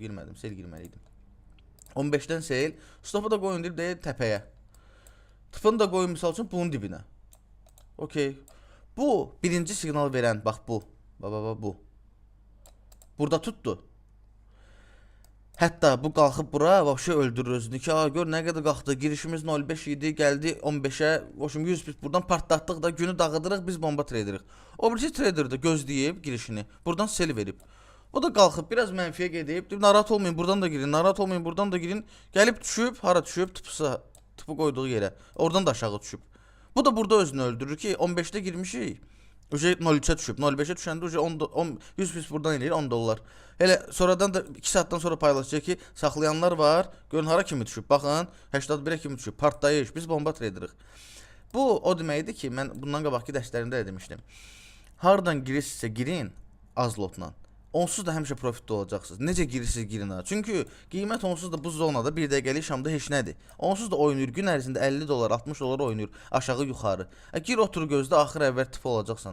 Girmədim, sel girməliydim. 15-dən sel. Stopu da qoyun deyib təpəyə. Tıpını da qoyun misal üçün bunun dibinə. Okey. Bu birinci siqnal verən, bax bu. Bu. Burada tutdu. Hətta bu qalxıb bura vəbşə öldürür özünü ki, gör nə qədər qalxdı, girişimiz 0.5 idi, gəldi 15-ə, hoşum 100 bit buradan partlatdıq da, günü dağıdırıq, biz bomba treydirik. O birisi treyder də gözləyib girişini, buradan sel verib. O da qalxıb biraz mənfiyə gedib, deyib, narahat olmayın, buradan da girin, narahat olmayın, buradan da girin. Gəlib düşüb, hara düşüb, tıpı qoyduğu yerə, oradan da aşağı düşüb. Bu da burada özünü öldürür ki, 15-də girmişik. Uje 0.3'e düşüb. 0.5'e düşəndə uje 100 pis buradan eləyir 10 dollar. Elə sonradan da 2 saatdan sonra paylaşacaq ki, saxlayanlar var. Görün hara kimi düşüb. Baxın, 81-ə kimi düşüb. Partlayış. Biz bomba treydirik. Bu o deməkdir ki, mən bundan qabaqki dərslərimdə də demişdim. Hardan girirsinizsə girin az lotla. Onsuz da həmişə profitdə olacaqsınız. Necə girirsiniz girin ha. Çünki qiymət onsuz da bu zonada 1 dəqiqəlik şamda heç nədir. Onsuz da oynayır gün ərzində 50 dollar, 60 dollar oynayır aşağı yuxarı. Gir otur gözlə axır əvvəl tip olacaqsan.